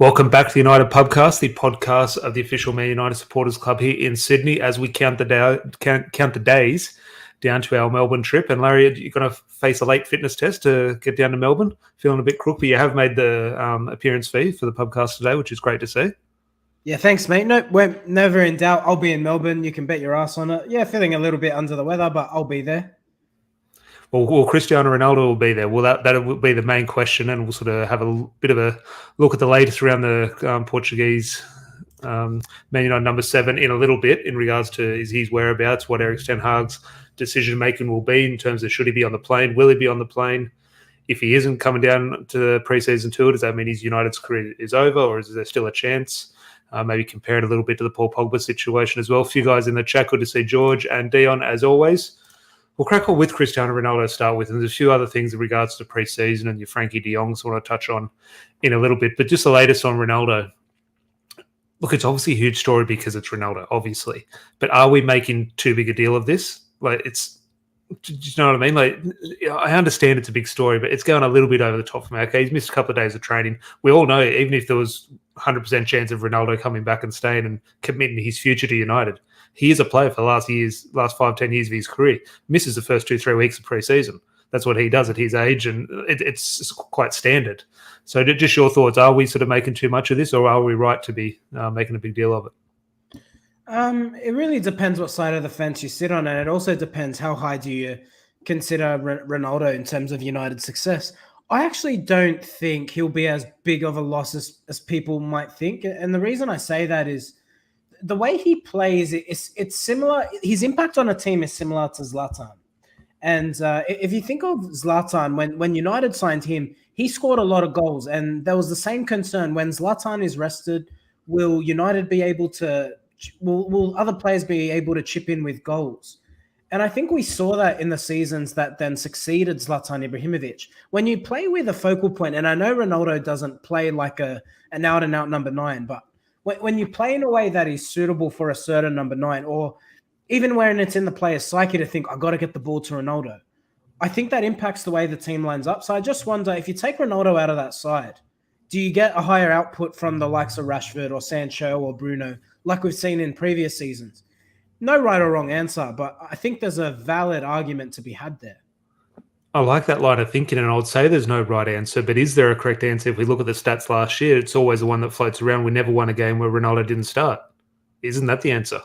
Welcome back to the United Pubcast, the podcast of the official Man United Supporters Club here in Sydney as we count the days down to our Melbourne trip. And Larry, you're going to face a late fitness test to get down to Melbourne. Feeling a bit crook, but you have made the appearance fee for the pubcast today, which is great to see. Yeah, thanks, mate. No, we're never in doubt. I'll be in Melbourne. You can bet your ass on it. Yeah, feeling a little bit under the weather, but I'll be there. Well, Cristiano Ronaldo will be there. Well, that will be the main question, and we'll sort of have a bit of a look at the latest around the Portuguese Man United number 7 in a little bit in regards to his whereabouts, what Ten Hag's decision-making will be in terms of should he be on the plane, will he be on the plane? If he isn't coming down to the pre-season tour, does that mean his United's career is over, or is there still a chance? Maybe compare it a little bit to the Paul Pogba situation as well. A few guys in the chat, good to see George and Dion as always. We'll crack on with Cristiano Ronaldo to start with, and there's a few other things in regards to pre-season and your Frankie de Jongs I want to touch on in a little bit. But just the latest on Ronaldo. Look, it's obviously a huge story because it's Ronaldo, obviously. But are we making too big a deal of this? Like, do you know what I mean? Like, I understand it's a big story, but it's going a little bit over the top for me. Okay, he's missed a couple of days of training. We all know, even if there was 100% chance of Ronaldo coming back and staying and committing his future to United, he is a player for the last 5-10 years of his career. Misses the first 2-3 weeks of pre-season. That's what he does at his age, and it's quite standard. So just your thoughts. Are we sort of making too much of this, or are we right to be making a big deal of it? It really depends what side of the fence you sit on, and it also depends how high do you consider Ronaldo in terms of United's success. I actually don't think he'll be as big of a loss as people might think. And the reason I say that is the way he plays, it's similar. His impact on a team is similar to Zlatan. And if you think of Zlatan, when United signed him, he scored a lot of goals. And there was the same concern when Zlatan is rested, will United be able to, will other players be able to chip in with goals? And I think we saw that in the seasons that then succeeded Zlatan Ibrahimovic. When you play with a focal point, and I know Ronaldo doesn't play like an out-and-out number 9, but when you play in a way that is suitable for a certain number 9, or even when it's in the player's psyche to think, I've got to get the ball to Ronaldo, I think that impacts the way the team lines up. So I just wonder, if you take Ronaldo out of that side, do you get a higher output from the likes of Rashford or Sancho or Bruno, like we've seen in previous seasons? No right or wrong answer, but I think there's a valid argument to be had there. I like that line of thinking, and I would say there's no right answer, but is there a correct answer? If we look at the stats last year, it's always the one that floats around. We never won a game where Ronaldo didn't start. Isn't that the answer?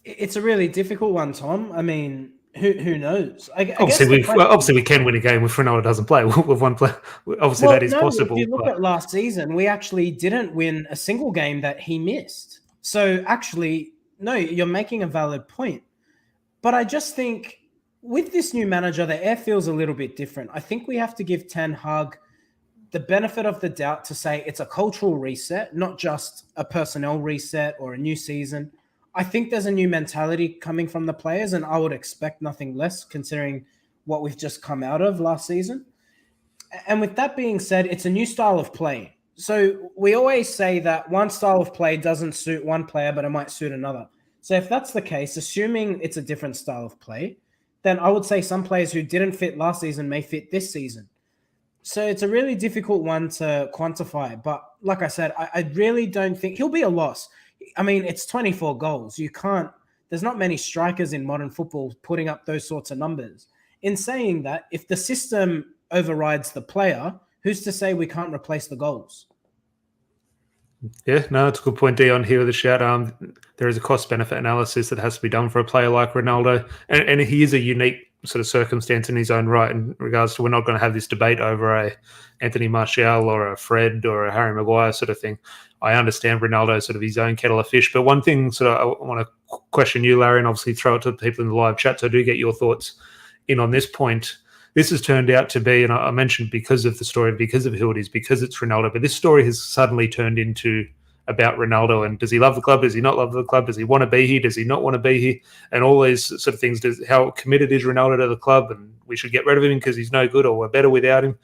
It's a really difficult one, Tom. I mean, who knows? Obviously, we can win a game if Ronaldo doesn't play. With one player, obviously that is possible. If you look at last season, we actually didn't win a single game that he missed. So actually, no, you're making a valid point. But I just think with this new manager, the air feels a little bit different. I think we have to give Ten Hag the benefit of the doubt to say it's a cultural reset, not just a personnel reset or a new season. I think there's a new mentality coming from the players, and I would expect nothing less considering what we've just come out of last season. And with that being said, it's a new style of play. So we always say that one style of play doesn't suit one player, but it might suit another. So if that's the case, assuming it's a different style of play, then I would say some players who didn't fit last season may fit this season. So it's a really difficult one to quantify. But like I said, I really don't think he'll be a loss. I mean, it's 24 goals. There's not many strikers in modern football putting up those sorts of numbers. In saying that, if the system overrides the player, who's to say we can't replace the goals? Yeah, no, it's a good point, Dion, here with the shout. There is a cost-benefit analysis that has to be done for a player like Ronaldo, and he is a unique sort of circumstance in his own right in regards to we're not going to have this debate over a Anthony Martial or a Fred or a Harry Maguire sort of thing. I understand Ronaldo sort of his own kettle of fish, but one thing sort of I want to question you, Larry, and obviously throw it to the people in the live chat, so I do get your thoughts in on this point. This has turned out to be, and I mentioned because of the story, because of who it is, because it's Ronaldo, but this story has suddenly turned into about Ronaldo, and does he love the club? Does he not love the club? Does he want to be here? Does he not want to be here? And all these sort of things. How committed is Ronaldo to the club, and we should get rid of him because he's no good, or we're better without him.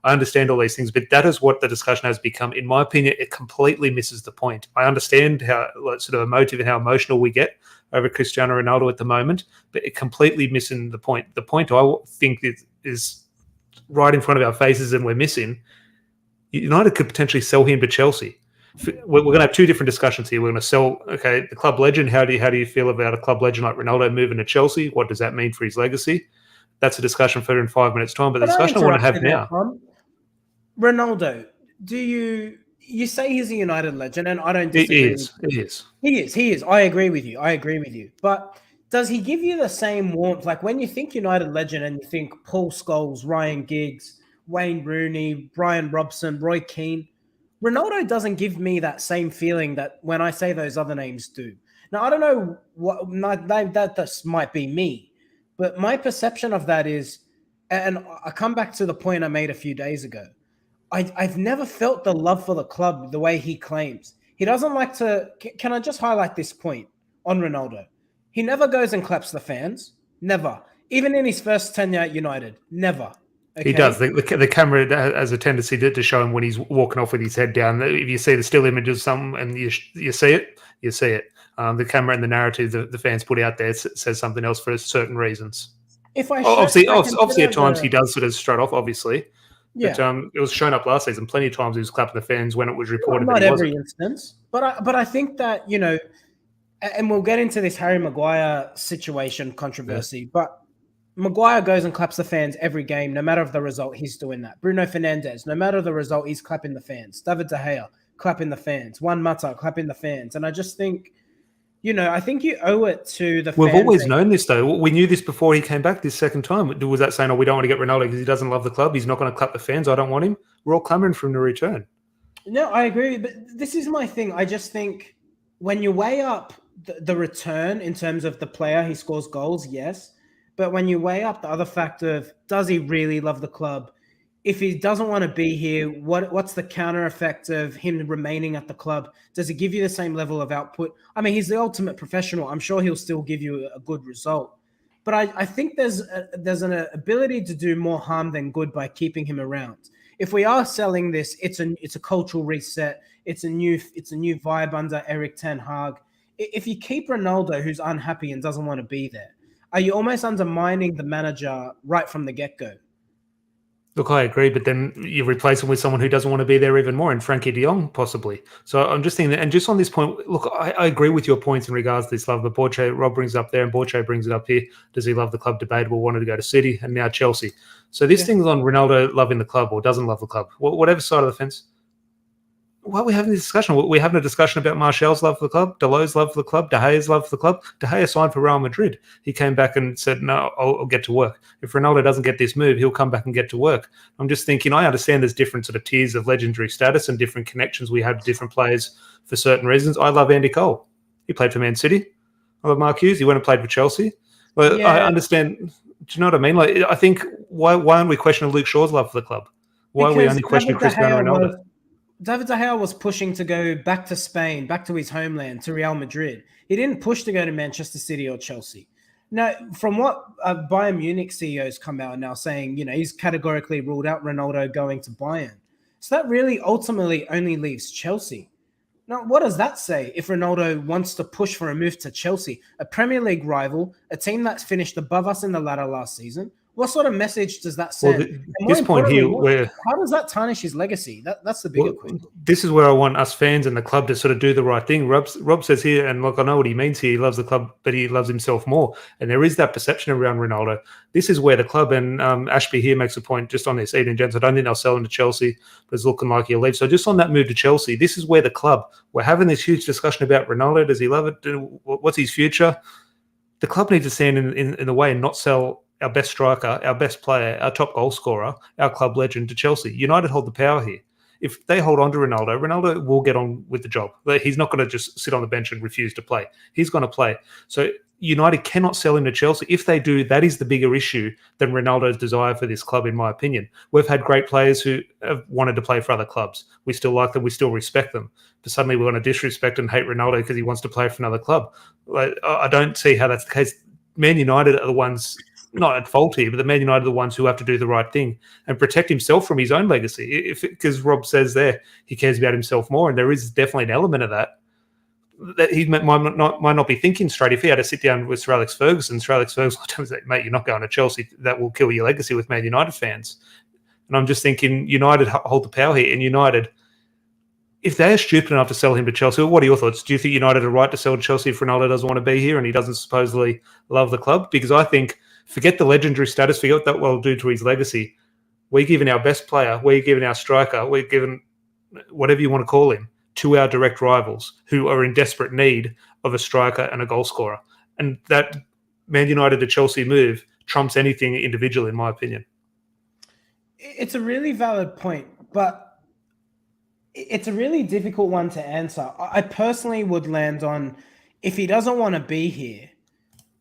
I understand all these things, but that is what the discussion has become. In my opinion, it completely misses the point. I understand how sort of emotive and how emotional we get over Cristiano Ronaldo at the moment, but it completely missing the point. The point I think is right in front of our faces and we're missing United could potentially sell him to Chelsea. We're going to have two different discussions here. We're going to sell, okay, the club legend. How do you feel about a club legend like Ronaldo moving to Chelsea? What does that mean for his legacy? That's a discussion for in 5 minutes' time. But the discussion I want to have now, Ronaldo, you say he's a United legend, and I don't disagree. He is. I agree with you. But does he give you the same warmth? Like when you think United legend and you think Paul Scholes, Ryan Giggs, Wayne Rooney, Brian Robson, Roy Keane, Ronaldo doesn't give me that same feeling that when I say those other names do. Now, I don't know that might be me, but my perception of that is, and I come back to the point I made a few days ago, I've never felt the love for the club the way he claims. He doesn't like to. Can I just highlight this point on Ronaldo? He never goes and claps the fans. Never. Even in his first tenure at United. Never. Okay? He does. The camera has a tendency to show him when he's walking off with his head down. If you see the still image of something and you see it, you see it. The camera and the narrative the fans put out there says something else for certain reasons. Obviously, at times he does sort of strut off, obviously. Yeah. But it was shown up last season. Plenty of times he was clapping the fans when it was reported. Not every instance, but I think that, you know, and we'll get into this Harry Maguire situation controversy, but Maguire goes and claps the fans every game, no matter the result, he's doing that. Bruno Fernandes, no matter the result, he's clapping the fans. David De Gea, clapping the fans. Juan Mata, clapping the fans. And I just think, you know, I think you owe it to the fans. We've always known this, though. We knew this before he came back this second time. Was that saying, we don't want to get Ronaldo because he doesn't love the club? He's not going to clap the fans. I don't want him. We're all clamoring for him to return. No, I agree. But this is my thing. I just think when you weigh up the return in terms of the player, he scores goals, yes. But when you weigh up the other factor of does he really love the club? If he doesn't want to be here, what's the counter effect of him remaining at the club? Does he give you the same level of output? I mean, he's the ultimate professional. I'm sure he'll still give you a good result. But I think there's an ability to do more harm than good by keeping him around. If we are selling this, it's a cultural reset. It's a new vibe under ERIK Ten Hag. If you keep Ronaldo, who's unhappy and doesn't want to be there, are you almost undermining the manager right from the get-go? Look, I agree, but then you replace him with someone who doesn't want to be there even more, and Frankie de Jong, possibly. So I'm just thinking that, and just on this point, look, I agree with your points in regards to this love, but Rob brings it up there, and Borche brings it up here. Does he love the club? Debatable, wanted to go to City, and now Chelsea. So this thing's on Ronaldo loving the club or doesn't love the club, whatever side of the fence. Why are we having this discussion? We're having a discussion about Martial's love for the club, Deleu's love for the club, De Gea's love for the club. De Gea signed for Real Madrid. He came back and said, no, I'll get to work. If Ronaldo doesn't get this move, he'll come back and get to work. I'm just thinking, I understand there's different sort of tiers of legendary status and different connections we have to different players for certain reasons. I love Andy Cole. He played for Man City. I love Mark Hughes. He went and played for Chelsea. But yeah. I understand. Do you know what I mean? Like, I think, why aren't we questioning Luke Shaw's love for the club? Why are we only questioning Cristiano Ronaldo? David De Gea was pushing to go back to Spain, back to his homeland, to Real Madrid. He didn't push to go to Manchester City or Chelsea. Now, from what Bayern Munich CEOs come out now saying, you know, he's categorically ruled out Ronaldo going to Bayern. So that really ultimately only leaves Chelsea. Now, what does that say if Ronaldo wants to push for a move to Chelsea, a Premier League rival, a team that's finished above us in the ladder last season? What sort of message does that send? Well, this point here, how does that tarnish his legacy? That's the bigger question. This is where I want us fans and the club to sort of do the right thing. Rob says here, and look, I know what he means here. He loves the club, but he loves himself more. And there is that perception around Ronaldo. This is where the club, and Ashby here makes a point just on this. Eden Gents, I don't think they'll sell him to Chelsea, but it's looking like he'll leave. So just on that move to Chelsea, this is where the club, we're having this huge discussion about Ronaldo. Does he love it? What's his future? The club needs to stand in the way and not sell our best striker, our best player, our top goal scorer, our club legend to Chelsea. United hold the power here. If they hold on to Ronaldo, Ronaldo will get on with the job. He's not going to just sit on the bench and refuse to play. He's going to play. So United cannot sell him to Chelsea. If they do, that is the bigger issue than Ronaldo's desire for this club, in my opinion. We've had great players who have wanted to play for other clubs. We still like them. We still respect them. But suddenly we're going to disrespect and hate Ronaldo because he wants to play for another club. I don't see how that's the case. Man United are the ones, not at fault here, but the Man United are the ones who have to do the right thing and protect himself from his own legacy. Because Rob says there, he cares about himself more, and there is definitely an element of that he might not be thinking straight. If he had to sit down with Sir Alex Ferguson will tell him, mate, you're not going to Chelsea. That will kill your legacy with Man United fans. And I'm just thinking United hold the power here. And United, if they're stupid enough to sell him to Chelsea, what are your thoughts? Do you think United are right to sell to Chelsea if Ronaldo doesn't want to be here and he doesn't supposedly love the club? Because I think, forget the legendary status, forget what that will do to his legacy. We're giving our best player, we're giving our striker, we're giving whatever you want to call him to our direct rivals who are in desperate need of a striker and a goal scorer. And that Man United to Chelsea move trumps anything individual, in my opinion. It's a really valid point, but it's a really difficult one to answer. I personally would land on, if he doesn't want to be here,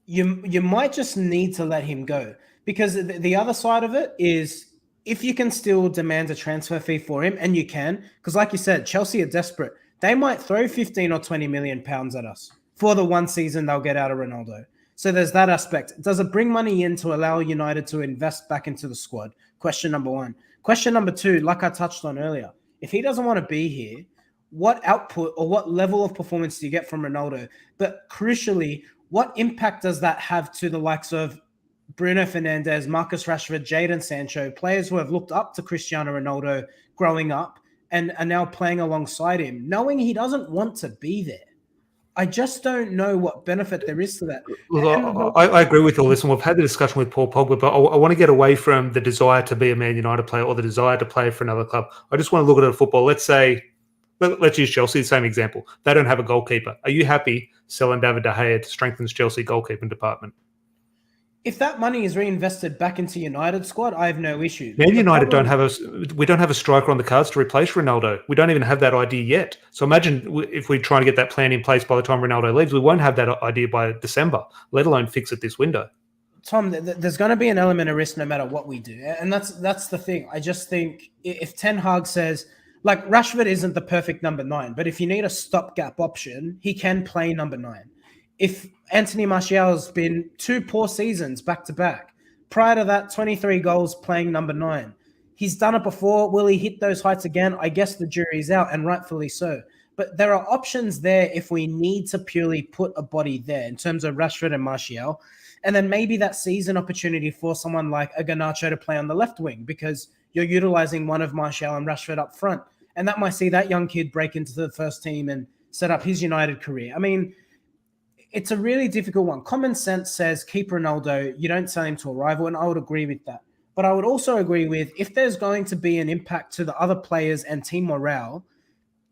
you might just need to let him go. Because the other side of it is, if you can still demand a transfer fee for him, and you can, because like you said, Chelsea are desperate. They might throw 15 or 20 million pounds at us for the one season they'll get out of Ronaldo. So there's that aspect. Does it bring money in to allow United to invest back into the squad? Question number one. Question number two, like I touched on earlier, if he doesn't want to be here, what output or what level of performance do you get from Ronaldo? But crucially, what impact does that have to the likes of Bruno Fernandes, Marcus Rashford, Jadon Sancho, players who have looked up to Cristiano Ronaldo growing up and are now playing alongside him, knowing he doesn't want to be there? I just don't know what benefit there is to that. Well, I agree with all this, and we've had the discussion with Paul Pogba, but I want to get away from the desire to be a Man United player or the desire to play for another club. I just want to look at football. Let's use Chelsea, the same example. They don't have a goalkeeper. Are you happy selling David De Gea to strengthen Chelsea goalkeeping department? If that money is reinvested back into United squad, I have no issue. Man United don't have a striker on the cards to replace Ronaldo. We don't even have that idea yet. So imagine if we try to get that plan in place by the time Ronaldo leaves, we won't have that idea by December, let alone fix it this window. Tom, there's going to be an element of risk no matter what we do. And that's the thing. I just think if Ten Hag says, like, Rashford isn't the perfect number 9, but if you need a stopgap option, he can play number 9. If Anthony Martial's been 2 poor seasons back-to-back, prior to that, 23 goals playing number 9. He's done it before. Will he hit those heights again? I guess the jury's out, and rightfully so. But there are options there if we need to purely put a body there in terms of Rashford and Martial. And then maybe that season opportunity for someone like a Garnacho to play on the left wing, because you're utilizing one of Martial and Rashford up front. And that might see that young kid break into the first team and set up his United career. I mean, it's a really difficult one. Common sense says keep Ronaldo. You don't sell him to a rival, and I would agree with that. But I would also agree with, if there's going to be an impact to the other players and team morale,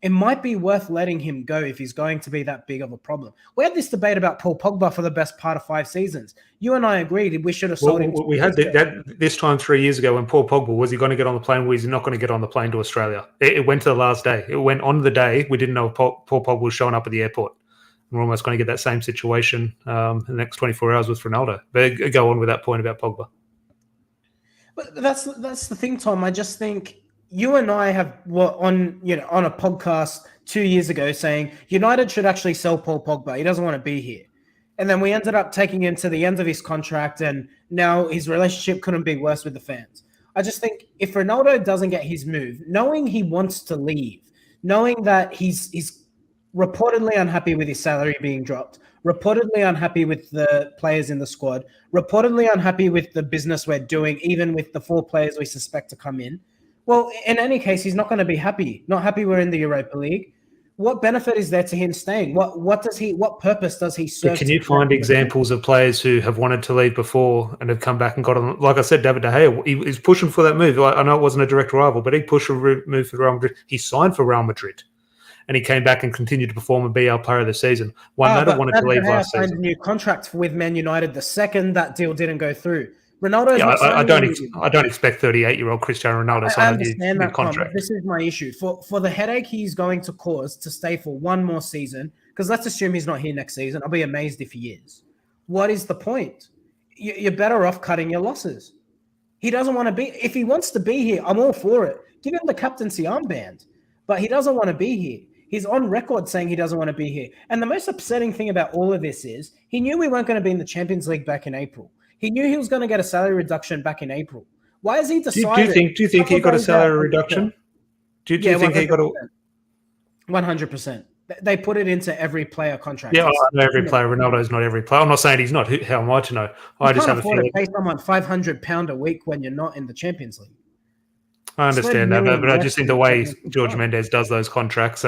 it might be worth letting him go if he's going to be that big of a problem. We had this debate about Paul Pogba for the best part of 5 seasons. You and I agreed we should have sold him. We had that this time 3 years ago when Paul Pogba, was he going to get on the plane? Was he not going to get on the plane to Australia? It went to the last day. It went on the day. We didn't know if Paul Pogba was showing up at the airport. We're almost going to get that same situation in the next 24 hours with Ronaldo. But go on with that point about Pogba. But that's the thing, Tom. I just think you and I were on a podcast 2 years ago saying United should actually sell Paul Pogba. He doesn't want to be here. And then we ended up taking him to the end of his contract, and now his relationship couldn't be worse with the fans. I just think if Ronaldo doesn't get his move, knowing he wants to leave, knowing that he's reportedly unhappy with his salary being dropped, reportedly unhappy with the players in the squad, reportedly unhappy with the business we're doing, even with the 4 players we suspect to come in. Well, in any case, he's not going to be happy. Not happy we're in the Europa League. What benefit is there to him staying? What purpose does he serve? Can you find examples of players who have wanted to leave before and have come back and got on? Like I said, David De Gea, he's pushing for that move. I know it wasn't a direct rival, but he pushed a move for Real Madrid. He signed for Real Madrid, and he came back and continued to perform and be our player of the season. Ronaldo wanted to leave last season. Signed a new contract with Man United the second that deal didn't go through. Ronaldo. Yeah, I don't expect 38-year-old Cristiano Ronaldo signing a new contract. This is my issue. For the headache he's going to cause to stay for one more season, because let's assume he's not here next season. I'll be amazed if he is. What is the point? You're better off cutting your losses. He doesn't want to be. If he wants to be here, I'm all for it. Give him the captaincy armband. But he doesn't want to be here. He's on record saying he doesn't want to be here. And the most upsetting thing about all of this is he knew we weren't going to be in the Champions League back in April. He knew he was going to get a salary reduction back in April. Why has he decided? Do you think he got a salary reduction? Do you think he got a 100%? They put it into every player contract. Yeah, I know every player. Ronaldo's not every player. I'm not saying he's not. How am I to know? I just have a feeling. You can't afford to pay someone £500 a week when you're not in the Champions League. I understand that, but I just think the way George Oh. Mendes does those contracts.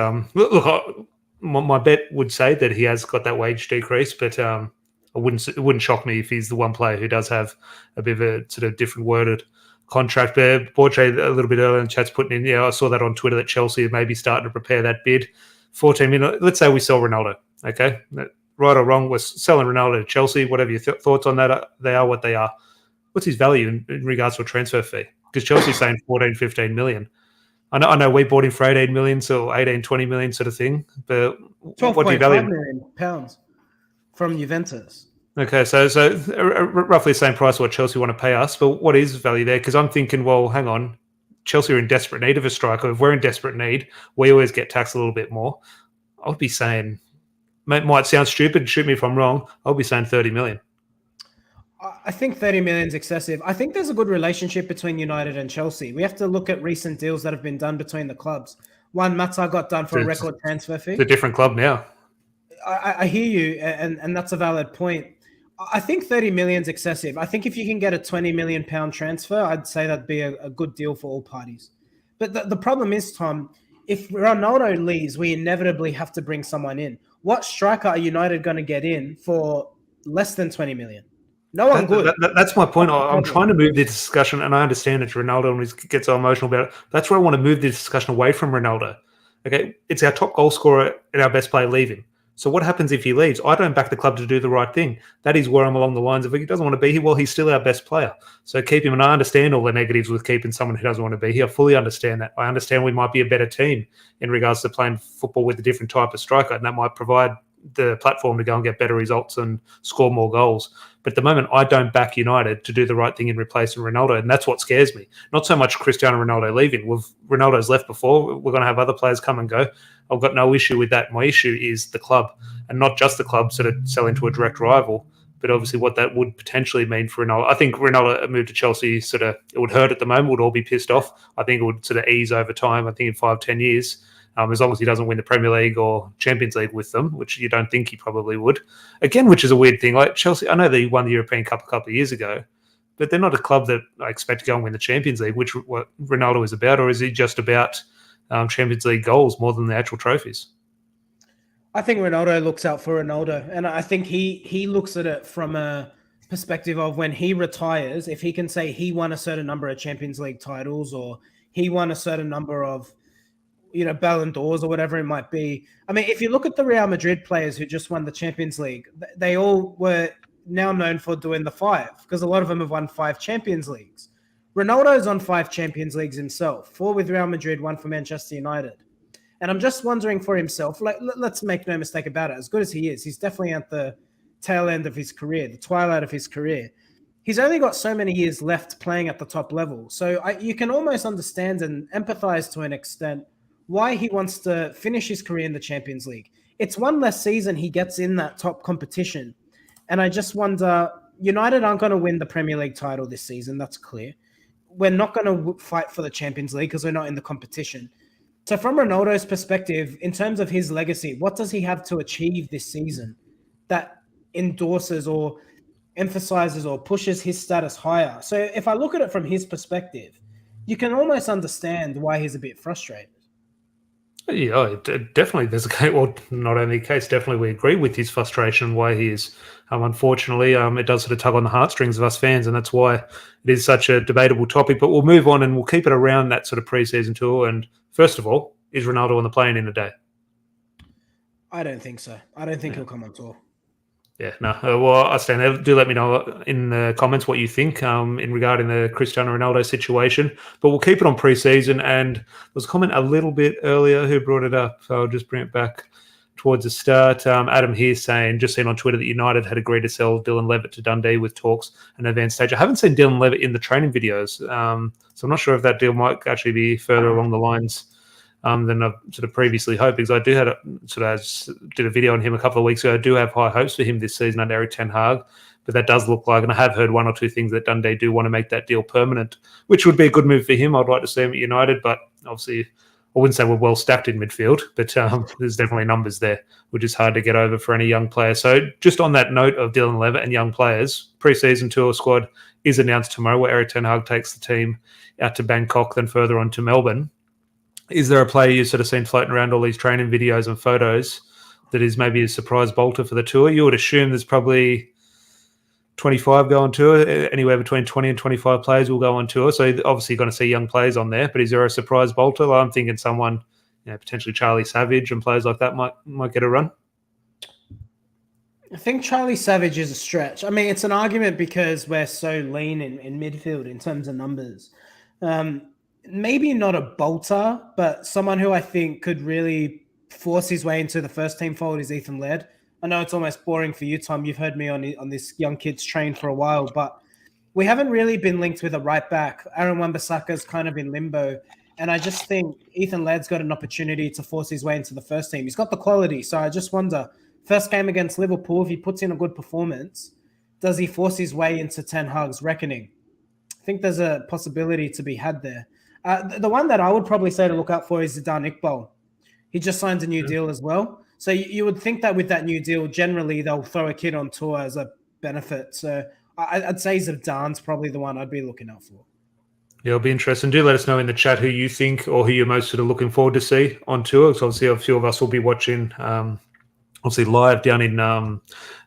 My bet would say that he has got that wage decrease, but it wouldn't shock me if he's the one player who does have a bit of a sort of different worded contract. But Borche, a little bit earlier in the chat's putting in, I saw that on Twitter that Chelsea may be starting to prepare that bid. 14 million. Let's say we sell Ronaldo. Okay, right or wrong, we're selling Ronaldo to Chelsea. Whatever your thoughts on that, they are what they are. What's his value in regards to a transfer fee? Because Chelsea's saying 14, 15 million. I know we bought him for 18 million, so 18, 20 million sort of thing. But what do you value? £12.5 million from Juventus. Okay, so roughly the same price what Chelsea want to pay us. But what is value there? Because I'm thinking, well, hang on. Chelsea are in desperate need of a striker. If we're in desperate need, we always get taxed a little bit more. I would be saying, might sound stupid, shoot me if I'm wrong, I'll be saying 30 million. I think 30 million is excessive. I think there's a good relationship between United and Chelsea. We have to look at recent deals that have been done between the clubs. One, Mata got done for a record transfer fee. It's a different club now. I hear you, and that's a valid point. I think 30 million is excessive. I think if you can get a 20 million pound transfer, I'd say that'd be a good deal for all parties. But the problem is, Tom, if Ronaldo leaves, we inevitably have to bring someone in. What striker are United going to get in for less than 20 million? No one good. That's my point. I'm trying to move the discussion, and I understand it's Ronaldo and he gets so emotional about it. That's where I want to move the discussion away from Ronaldo. Okay, it's our top goal scorer and our best player leaving. So what happens if he leaves? I don't back the club to do the right thing. That is where I'm along the lines of, if he doesn't want to be here, well, he's still our best player. So keep him, and I understand all the negatives with keeping someone who doesn't want to be here. I fully understand that. I understand we might be a better team in regards to playing football with a different type of striker, and that might provide the platform to go and get better results and score more goals. But at the moment, I don't back United to do the right thing in replacing Ronaldo, and that's what scares me. Not so much Cristiano Ronaldo leaving. Ronaldo's left before. We're going to have other players come and go. I've got no issue with that. My issue is the club, and not just the club sort of selling to a direct rival, but obviously what that would potentially mean for Ronaldo. I think Ronaldo moved to Chelsea, it would hurt at the moment. We'd all be pissed off. I think it would sort of ease over time. I think in 5-10 years, as long as he doesn't win the Premier League or Champions League with them, which you don't think he probably would. Again, which is a weird thing. Like Chelsea, I know they won the European Cup a couple of years ago, but they're not a club that I expect to go and win the Champions League, which what Ronaldo is about, or is he just about Champions League goals more than the actual trophies? I think Ronaldo looks out for Ronaldo, and I think he looks at it from a perspective of when he retires, if he can say he won a certain number of Champions League titles or he won a certain number of Ballon d'Ors or whatever it might be. I mean, if you look at the Real Madrid players who just won the Champions League, they all were now known for doing the 5 because a lot of them have won 5 Champions Leagues. Ronaldo's on 5 Champions Leagues himself, 4 with Real Madrid, 1 for Manchester United. And I'm just wondering for himself, let's make no mistake about it, as good as he is, he's definitely at the tail end of his career, the twilight of his career. He's only got so many years left playing at the top level. So you can almost understand and empathize to an extent why he wants to finish his career in the Champions League. It's one less season he gets in that top competition. And I just wonder, United aren't going to win the Premier League title this season. That's clear. We're not going to fight for the Champions League because we're not in the competition. So from Ronaldo's perspective, in terms of his legacy, what does he have to achieve this season that endorses or emphasizes or pushes his status higher? So if I look at it from his perspective, you can almost understand why he's a bit frustrated. Yeah, definitely. There's a case. Well, not only a case. Definitely, we agree with his frustration. Why he is. Unfortunately, it does sort of tug on the heartstrings of us fans, and that's why it is such a debatable topic. But we'll move on, and we'll keep it around that sort of pre-season tour. And first of all, is Ronaldo on the plane in a day? I don't think so. I don't think he'll come on tour. Yeah, no. Well, I stand there. Do let me know in the comments what you think in regarding the Cristiano Ronaldo situation. But we'll keep it on pre-season. And there was a comment a little bit earlier. Who brought it up? So I'll just bring it back towards the start. Adam here saying, just seen on Twitter that United had agreed to sell Dylan Levitt to Dundee with talks an advanced stage. I haven't seen Dylan Levitt in the training videos. So I'm not sure if that deal might actually be further along the lines than I've sort of previously hoped, because I do had did a video on him a couple of weeks ago. I do have high hopes for him this season under ERIK Ten Hag, but that does look like, and I have heard 1 or 2 things that Dundee do want to make that deal permanent, which would be a good move for him. I'd like to see him at United, but obviously I wouldn't say we're well stacked in midfield, but there's definitely numbers there, which is hard to get over for any young player. So just on that note of Dylan Levitt and young players, pre-season tour squad is announced tomorrow, where ERIK Ten Hag takes the team out to Bangkok, then further on to Melbourne. Is there a player you've sort of seen floating around all these training videos and photos that is maybe a surprise bolter for the tour? You would assume there's probably 25 go on tour, anywhere between 20 and 25 players will go on tour. So obviously you're going to see young players on there, but is there a surprise bolter? Well, I'm thinking someone, potentially Charlie Savage and players like that might get a run. I think Charlie Savage is a stretch. I mean, it's an argument because we're so lean in midfield in terms of numbers. Maybe not a bolter, but someone who I think could really force his way into the first team fold is Ethan Laird. I know it's almost boring for you, Tom. You've heard me on this young kids train for a while, but we haven't really been linked with a right back. Aaron Wan-Bissaka's kind of in limbo, and I just think Ethan Laird's got an opportunity to force his way into the first team. He's got the quality, so I just wonder, first game against Liverpool, if he puts in a good performance, does he force his way into Ten Hag's reckoning? I think there's a possibility to be had there. The one that I would probably say to look out for is Zidane Iqbal. He just signed a new deal as well. So you would think that with that new deal, generally they'll throw a kid on tour as a benefit. So I'd say Zidane's probably the one I'd be looking out for. Yeah, it'll be interesting. Do let us know in the chat who you think or who you're most sort of looking forward to see on tour. Because obviously a few of us will be watching obviously live down in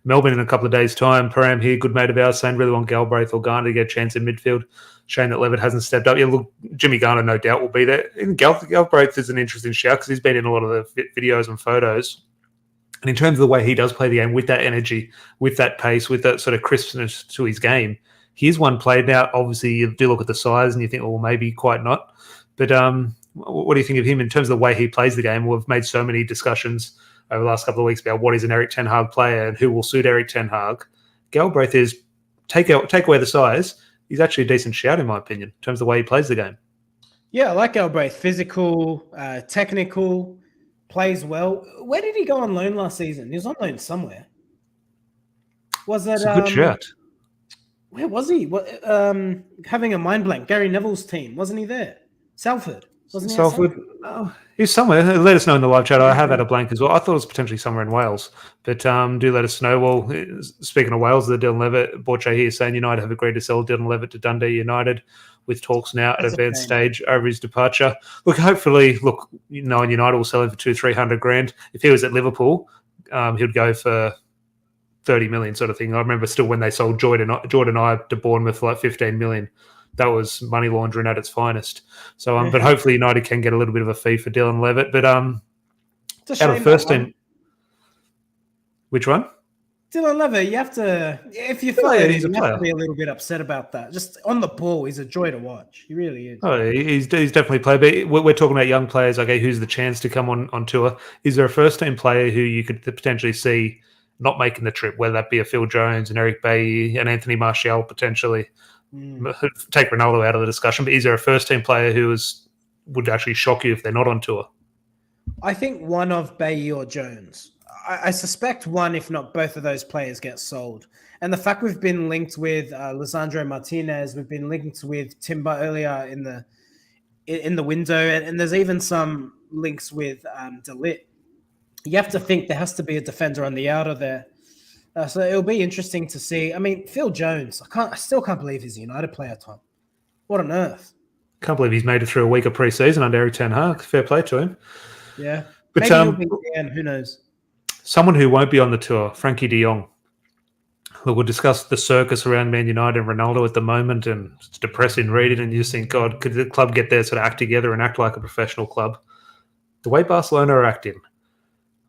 Melbourne in a couple of days' time. Param here, good mate of ours, saying really want Galbraith or Garner to get a chance in midfield. Shame that Levitt hasn't stepped up. Yeah, look, Jimmy Garner no doubt will be there. Galbraith is an interesting shout because he's been in a lot of the videos and photos. And in terms of the way he does play the game, with that energy, with that pace, with that sort of crispness to his game, he's one play. Now, obviously, you do look at the size and you think, well, maybe quite not. But what do you think of him in terms of the way he plays the game? We've made so many discussions over the last couple of weeks about what is an ERIK Ten Hag player and who will suit ERIK Ten Hag. Galbraith is, take away the size, he's actually a decent shout, in my opinion, in terms of the way he plays the game. Yeah, I like Galbraith. Physical, technical, plays well. Where did he go on loan last season? He was on loan somewhere. Was it? It's a good shout. Where was he? Having a mind blank. Gary Neville's team. Wasn't he there? Salford. Wasn't he? Salford. Oh, he's somewhere. Let us know in the live chat. I have had a blank as well. I thought it was potentially somewhere in Wales. But do let us know. Well, speaking of Wales, the Dylan Levitt, Borche here saying United have agreed to sell Dylan Levitt to Dundee United, with talks now at advanced stage over his departure. Look, hopefully, knowing United will sell him for $200,000-300 grand. If he was at Liverpool, he'd go for 30 million sort of thing. I remember still when they sold Jordan I to Bournemouth for like 15 million. That was money laundering at its finest. So, but hopefully United can get a little bit of a fee for Dylan Levitt. But out of first team, which one? Dylan Levitt, you have to, if you follow him, you have to be a little bit upset about that. Just on the ball, he's a joy to watch. He really is. Oh, he's definitely played. But we're talking about young players. Okay, who's the chance to come on tour? Is there a first team player who you could potentially see not making the trip, whether that be a Phil Jones, an Eric Bailly, and Anthony Martial potentially? Take Ronaldo out of the discussion, but is there a first team player who would actually shock you if they're not on tour? I think one of Bailly or Jones. I suspect one, if not both of those players, get sold. And the fact we've been linked with Lisandro Martinez, we've been linked with Timber earlier in the window, and there's even some links with De Ligt. You have to think there has to be a defender on the outer there. So it'll be interesting to see. I mean, Phil Jones, I still can't believe he's a United player, Tom. What on earth? Can't believe he's made it through a week of pre-season under ERIK Ten Hag. Fair play to him. Yeah. But maybe he'll be again, who knows? Someone who won't be on the tour, Frankie de Jong. Look, we'll discuss the circus around Man United and Ronaldo at the moment, and it's depressing reading, and you just think, God, could the club get their sort of act together and act like a professional club? The way Barcelona are acting,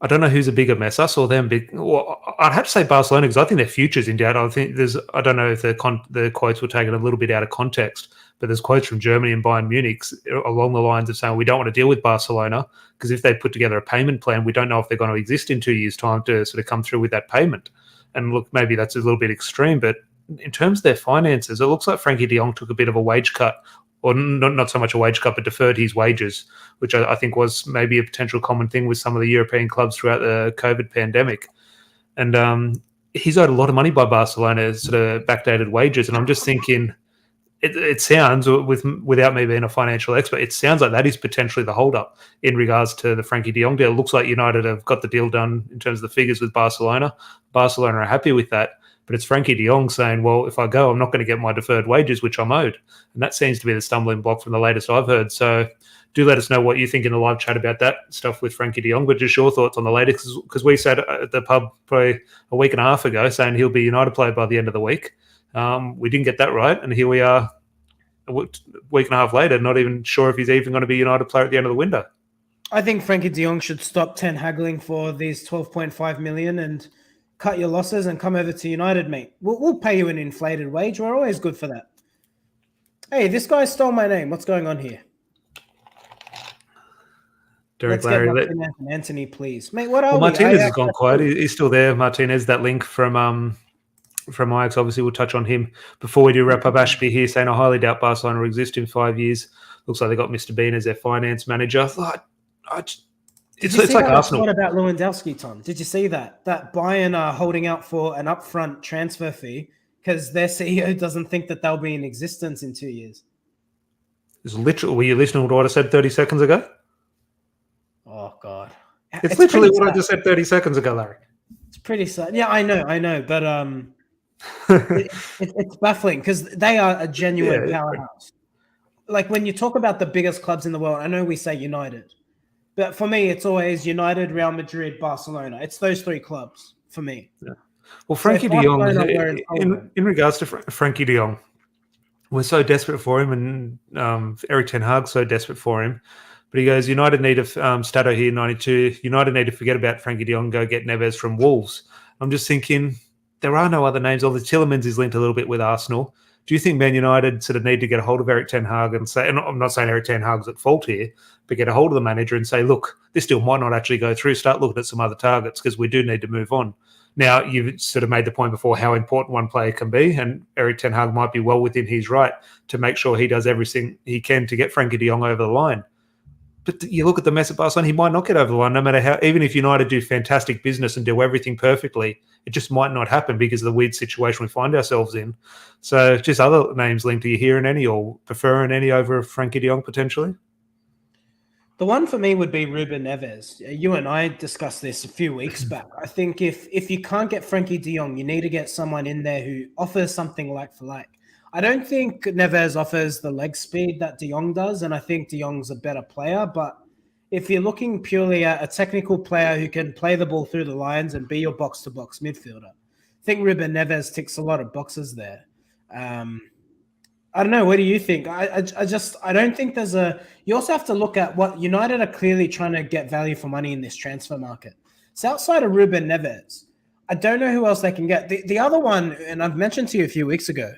I don't know who's a bigger mess, us or them. Well, I'd have to say Barcelona because I think their future's in doubt. I don't know if the quotes were taken a little bit out of context, but there's quotes from Germany and Bayern Munich along the lines of saying we don't want to deal with Barcelona because if they put together a payment plan, we don't know if they're going to exist in 2 years' time to sort of come through with that payment. And look, maybe that's a little bit extreme, but in terms of their finances, it looks like Frankie de Jong took a bit of a wage cut, or not so much a wage cut, but deferred his wages, which I think was maybe a potential common thing with some of the European clubs throughout the COVID pandemic. And he's owed a lot of money by Barcelona, sort of backdated wages. And I'm just thinking, it sounds, without me being a financial expert, it sounds like that is potentially the holdup in regards to the Frankie de Jong deal. It looks like United have got the deal done in terms of the figures with Barcelona. Barcelona are happy with that, but it's Frankie de Jong saying, well, if I go, I'm not going to get my deferred wages, which I'm owed. And that seems to be the stumbling block from the latest I've heard. So do let us know what you think in the live chat about that stuff with Frankie de Jong, but just your thoughts on the latest, because we said at the pub probably a week and a half ago saying he'll be a United player by the end of the week. We didn't get that right, and here we are a week and a half later, not even sure if he's even going to be a United player at the end of the window. I think Frankie de Jong should stop Ten Haggling for these 12.5 million and cut your losses and come over to United, mate. We'll pay you an inflated wage. We're always good for that. Hey, this guy stole my name. What's going on here? Derek Let's Larry, get Martinez and Anthony, please. Mate, what are we? Martinez has gone quiet. He's still there. Martinez, that link from Ajax, obviously we'll touch on him. Before we do wrap up, Ashby here saying, I highly doubt Barcelona will exist in 5 years. Looks like they got Mr. Bean as their finance manager. It's like Arsenal. What about Lewandowski, Tom? Did you see that? That Bayern are holding out for an upfront transfer fee because their CEO doesn't think that they'll be in existence in 2 years. Were you listening to what I said 30 seconds ago? Oh, God. It's literally what I just said 30 seconds ago, Larry. It's pretty sad. Yeah, I know. But it's baffling because they are a genuine powerhouse. Like when you talk about the biggest clubs in the world, I know we say United. But for me, it's always United, Real Madrid, Barcelona. It's those three clubs for me. Yeah. Well, Frankie de Jong, in regards to Frankie de Jong, we're so desperate for him, and Erik Ten Hag so desperate for him. But he goes, United need Stato here, 92. United need to forget about Frankie de Jong, go get Neves from Wolves. I'm just thinking, there are no other names. Although Tielemans is linked a little bit with Arsenal. Do you think Man United sort of need to get a hold of Erik Ten Hag and say, and I'm not saying Erik Ten Hag's at fault here, but get a hold of the manager and say, look, this deal might not actually go through. Start looking at some other targets because we do need to move on. Now, you've sort of made the point before how important one player can be, and Erik Ten Hag might be well within his right to make sure he does everything he can to get Frankie de Jong over the line. But you look at the mess at Barcelona, he might not get over the line, no matter how, even if United do fantastic business and do everything perfectly, it just might not happen because of the weird situation we find ourselves in. So just other names linked, are you hearing any or preferring any over Frankie de Jong potentially? The one for me would be Ruben Neves. You and I discussed this a few weeks back. I think if you can't get Frankie de Jong, you need to get someone in there who offers something like for like. I don't think Neves offers the leg speed that de Jong does, and I think de Jong's a better player. But if you're looking purely at a technical player who can play the ball through the lines and be your box-to-box midfielder, I think Ruben Neves ticks a lot of boxes there. I don't know. What do you think? I don't think there's a... You also have to look at what United are clearly trying to get value for money in this transfer market. So outside of Ruben Neves, I don't know who else they can get. The other one, and I've mentioned to you a few weeks ago,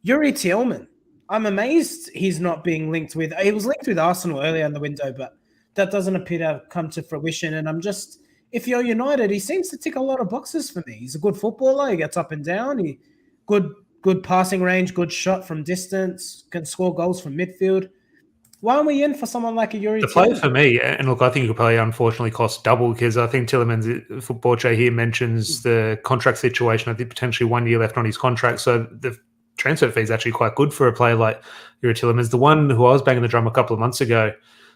Youri Tielemans. I'm amazed he's not being linked with... He was linked with Arsenal earlier in the window, but that doesn't appear to have come to fruition. And I'm just... If you're United, he seems to tick a lot of boxes for me. He's a good footballer. He gets up and down. Good passing range, good shot from distance, can score goals from midfield. Why aren't we in for someone like a Youri Tielemans? The player for me, and look, I think it could probably unfortunately cost double because I think Tielemans, Football J here mentions the contract situation. I think potentially 1 year left on his contract. So the transfer fee is actually quite good for a player like Youri Tielemans. The one who I was banging the drum a couple of months ago, I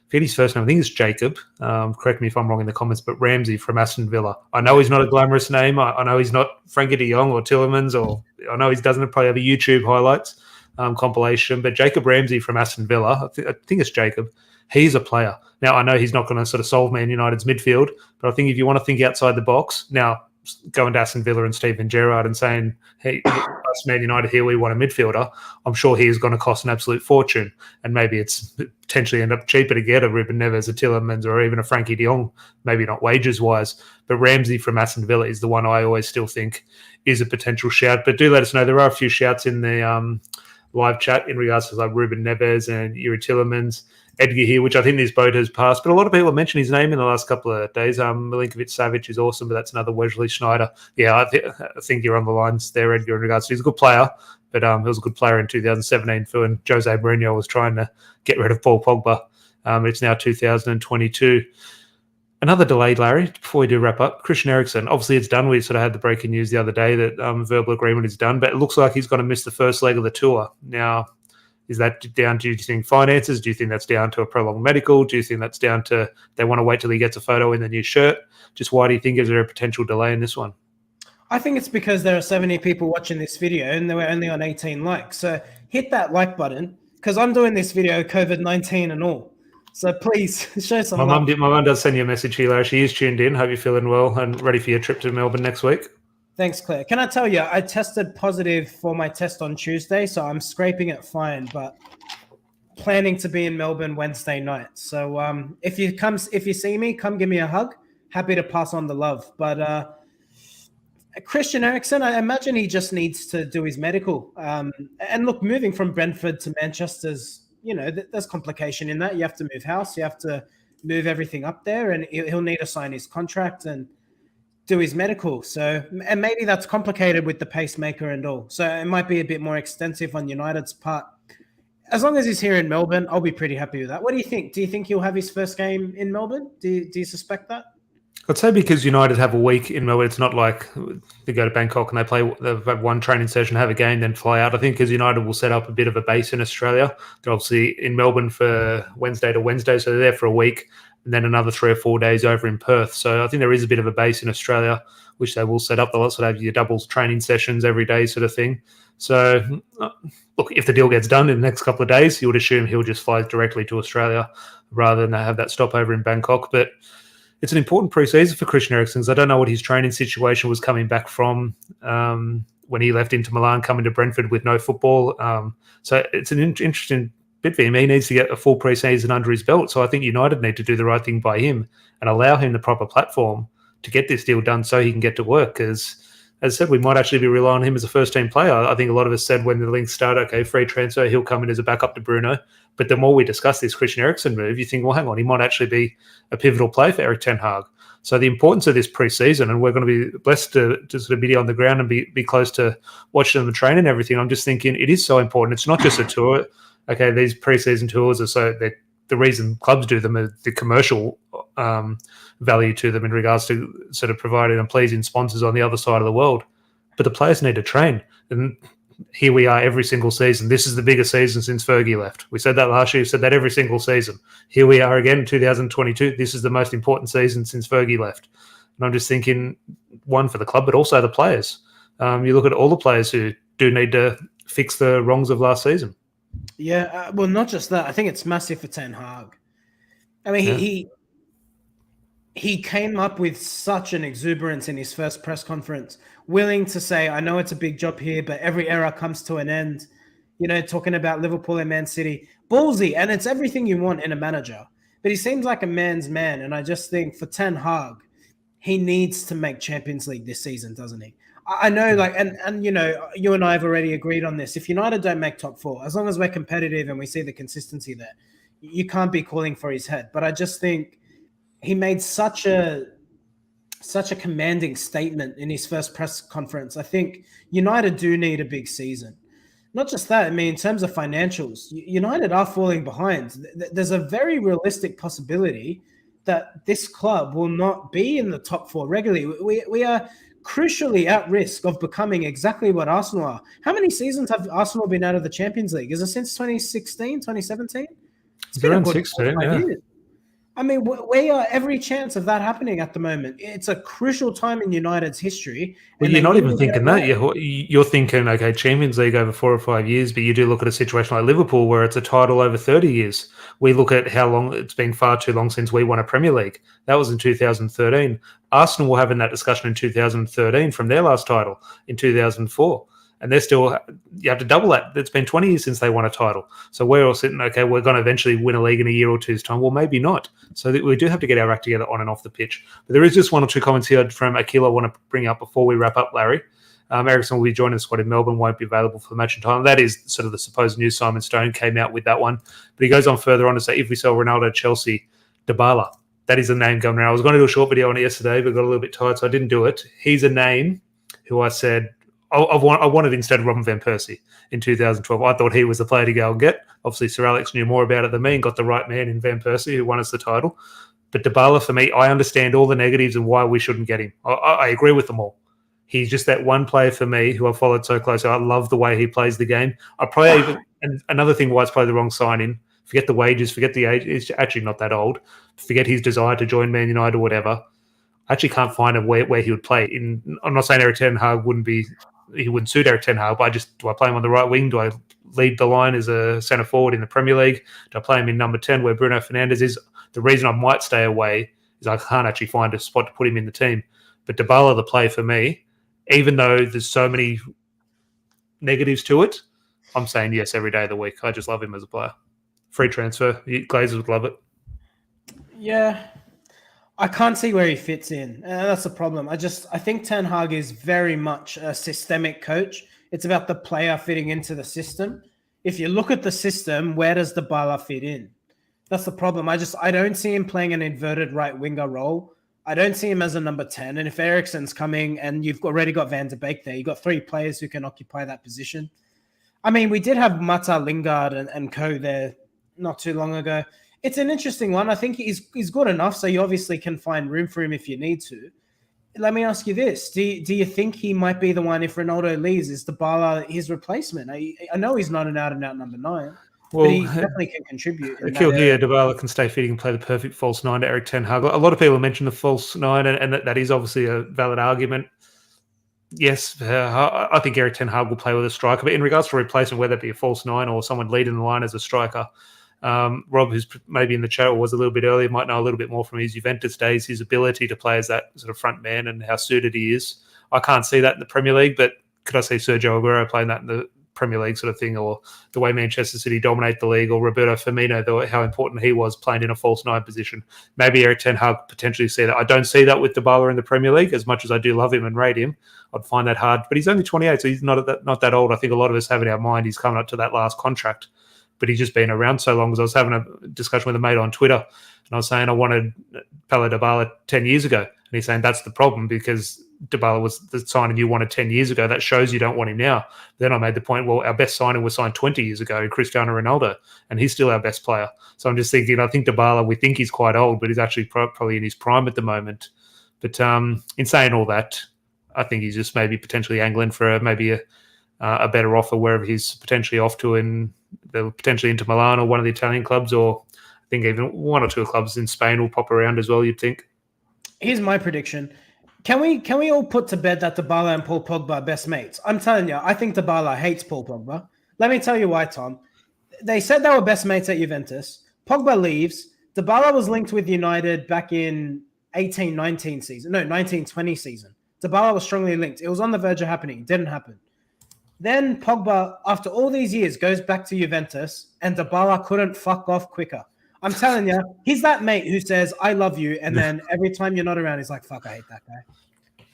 forget his first name, I think it's Jacob. Correct me if I'm wrong in the comments, but Ramsey from Aston Villa. I know he's not a glamorous name. I know he's not Frankie de Jong or Tielemans, or I know he doesn't probably have a YouTube highlights compilation, but Jacob Ramsey from Aston Villa, I think it's Jacob, he's a player. Now, I know he's not going to sort of solve Man United's midfield, but I think if you want to think outside the box, now going to Aston Villa and Steven Gerrard and saying, hey, us Man United here, we want a midfielder, I'm sure he is going to cost an absolute fortune. And maybe it's potentially end up cheaper to get a Ruben Neves, a Tielemans, or even a Frankie de Jong, maybe not wages-wise. But Ramsey from Aston Villa is the one I always still think is a potential shout. But do let us know. There are a few shouts in the live chat in regards to like Ruben Neves and Youri Tielemans. Edgar here, which I think this boat has passed, but a lot of people have mentioned his name in the last couple of days. Milinkovic-Savic is awesome, but that's another Wesley Sneijder. Yeah, I think you're on the lines there, Edgar, in regards to he's a good player, but he was a good player in 2017 for when Jose Mourinho was trying to get rid of Paul Pogba. It's now 2022. Another delay, Larry, before we do wrap up. Christian Eriksen, obviously it's done. We sort of had the breaking news the other day that verbal agreement is done, but it looks like he's going to miss the first leg of the tour. Now, Is that down to, do you think, finances? Do you think that's down to a prolonged medical? Do you think that's down to they want to wait till he gets a photo in the new shirt? Just why do you think is there a potential delay in this one? I think it's because there are 70 people watching this video and they were only on 18 likes. So hit that like button because I'm doing this video COVID-19 and all. So please show some love. My mum does send you a message here, Larry. She is tuned in. Hope you're feeling well and ready for your trip to Melbourne next week. Thanks, Claire. Can I tell you, I tested positive for my test on Tuesday, so I'm scraping it fine, but planning to be in Melbourne Wednesday night. So if you see me, come give me a hug. Happy to pass on the love. But Christian Eriksen, I imagine he just needs to do his medical. And look, moving from Brentford to Manchester's, there's complication in that. You have to move house. You have to move everything up there, and he'll need to sign his contract and do his medical. So, and maybe that's complicated with the pacemaker and all. So it might be a bit more extensive on United's part. As long as he's here in Melbourne, I'll be pretty happy with that. What do you think? Do you think he'll have his first game in Melbourne? Do you suspect that? I'd say because United have a week in Melbourne, it's not like they go to Bangkok and they've had one training session, have a game, then fly out. I think because United will set up a bit of a base in Australia. They're obviously in Melbourne for Wednesday to Wednesday, so they're there for a week, and then another 3 or 4 days over in Perth. So I think there is a bit of a base in Australia, which they will set up. They'll also have your doubles training sessions every day sort of thing. So, look, if the deal gets done in the next couple of days, you would assume he'll just fly directly to Australia rather than have that stopover in Bangkok. But it's an important pre-season for Christian Eriksen. I don't know what his training situation was coming back from when he left Inter Milan, coming to Brentford with no football. So it's an interesting bit for him. He needs to get a full pre-season under his belt. So I think United need to do the right thing by him and allow him the proper platform to get this deal done so he can get to work. Because, as I said, we might actually be relying on him as a first-team player. I think a lot of us said when the links started, okay, free transfer, he'll come in as a backup to Bruno. But the more we discuss this Christian Eriksen move, you think, well, hang on, he might actually be a pivotal player for ERIK Ten Hag. So the importance of this pre-season, and we're going to be blessed to sort of be on the ground and be close to watching them train and everything. I'm just thinking it is so important. It's not just a tour. Okay, these pre-season tours are so the reason clubs do them is the commercial value to them in regards to sort of providing and pleasing sponsors on the other side of the world. But the players need to train. And here we are every single season. This is the biggest season since Fergie left. We said that last year. We said that every single season. Here we are again in 2022. This is the most important season since Fergie left. And I'm just thinking, one, for the club, but also the players. You look at all the players who do need to fix the wrongs of last season. Yeah, well, not just that. I think it's massive for Ten Hag. I mean, he came up with such an exuberance in his first press conference, willing to say, I know it's a big job here, but every era comes to an end. Talking about Liverpool and Man City. Ballsy, and it's everything you want in a manager. But he seems like a man's man, and I just think for Ten Hag, he needs to make Champions League this season, doesn't he? I know, and you and I have already agreed on this. If United don't make top four, as long as we're competitive and we see the consistency there, you can't be calling for his head. But I just think he made such a commanding statement in his first press conference. I think United do need a big season. Not just that, I mean, in terms of financials, United are falling behind. There's a very realistic possibility that this club will not be in the top four regularly. We are crucially at risk of becoming exactly what Arsenal are. How many seasons have Arsenal been out of the Champions League? Is it since 2016, 2017? It's been around 16, yeah. years. I mean, we are every chance of that happening at the moment. It's a crucial time in United's history. Well, you're not even thinking that. You're thinking, okay, Champions League over 4 or 5 years, but you do look at a situation like Liverpool where it's a title over 30 years. We look at how long it's been far too long since we won a Premier League. That was in 2013. Arsenal were having that discussion in 2013 from their last title in 2004. And they're still, you have to double that. It's been 20 years since they won a title. So we're all sitting, okay, we're going to eventually win a league in a year or two's time. Well, maybe not. So we do have to get our act together on and off the pitch. But there is just 1 or 2 comments here from Akil I want to bring up before we wrap up, Larry. Eriksen will be joining the squad in Melbourne, won't be available for the match in time. That is sort of the supposed news. Simon Stone came out with that one. But he goes on further on to say, if we sell Ronaldo to Chelsea, Dybala, that is a name going around. I was going to do a short video on it yesterday, but got a little bit tired, so I didn't do it. He's a name who I said, I wanted instead of Robin van Persie in 2012. I thought he was the player to go and get. Obviously, Sir Alex knew more about it than me and got the right man in Van Persie, who won us the title. But Dybala, for me, I understand all the negatives and why we shouldn't get him. I agree with them all. He's just that one player for me who I followed so closely. I love the way he plays the game. I probably And another thing why it's probably the wrong signing, forget the wages, forget the age, he's actually not that old, forget his desire to join Man United or whatever. I actually can't find where he would play. I'm not saying Erik Ten Hag he wouldn't suit Erik Ten Hag, but do I play him on the right wing? Do I lead the line as a centre forward in the Premier League? Do I play him in number 10 where Bruno Fernandes is? The reason I might stay away is I can't actually find a spot to put him in the team. But Dybala, the play for me, even though there's so many negatives to it, I'm saying yes every day of the week. I just love him as a player. Free transfer. Glazers would love it. Yeah. I can't see where he fits in. That's the problem. I think Ten Hag is very much a systemic coach. It's about the player fitting into the system. If you look at the system, where does Dybala fit in? That's the problem. I don't see him playing an inverted right winger role. I don't see him as a number 10. And if Eriksen's coming and you've already got Van de Beek there, you've got 3 players who can occupy that position. I mean, we did have Mata, Lingard and co there not too long ago. It's an interesting one. I think he's good enough, so you obviously can find room for him if you need to. Let me ask you this. Do you think he might be the one, if Ronaldo leaves, is Dybala his replacement? I know he's not an out-and-out number 9, but he definitely can contribute. Here, Dybala can stay fit. He can play the perfect false 9 to Erik Ten Hag. A lot of people mention the false 9, and that is obviously a valid argument. Yes, I think Erik Ten Hag will play with a striker, but in regards to replacement, whether it be a false 9 or someone leading the line as a striker, Rob, who's maybe in the chat or was a little bit earlier, might know a little bit more from his Juventus days, his ability to play as that sort of front man and how suited he is. I can't see that in the Premier League, but could I see Sergio Aguero playing that in the Premier League sort of thing, or the way Manchester City dominate the league, or Roberto Firmino, how important he was playing in a false 9 position? Maybe Erik Ten Hag potentially see that. I don't see that with Dybala in the Premier League, as much as I do love him and rate him. I'd find that hard, but he's only 28, so he's not that old. I think a lot of us have in our mind he's coming up to that last contract, but he's just been around so long. Because I was having a discussion with a mate on Twitter, and I was saying I wanted Paulo Dybala 10 years ago, and he's saying that's the problem, because Dybala was the signing you wanted 10 years ago. That shows you don't want him now. Then I made the point, well, our best signing was signed 20 years ago, Cristiano Ronaldo, and he's still our best player. So I'm just thinking, I think Dybala, we think he's quite old, but he's actually probably in his prime at the moment. But in saying all that, I think he's just maybe potentially angling for maybe a better offer wherever he's potentially off to, potentially into Milan or one of the Italian clubs, or I think even 1 or 2 clubs in Spain will pop around as well, you'd think. Here's my prediction. Can we all put to bed that Dybala and Paul Pogba are best mates? I'm telling you, I think Dybala hates Paul Pogba. Let me tell you why, Tom. They said they were best mates at Juventus. Pogba leaves. Dybala was linked with United back in 18-19 season. No, 19-20 season. Dybala was strongly linked. It was on the verge of happening. It didn't happen. Then Pogba, after all these years, goes back to Juventus, and Dybala couldn't fuck off quicker. I'm telling you, he's that mate who says, I love you, and then every time you're not around, he's like, fuck, I hate that guy.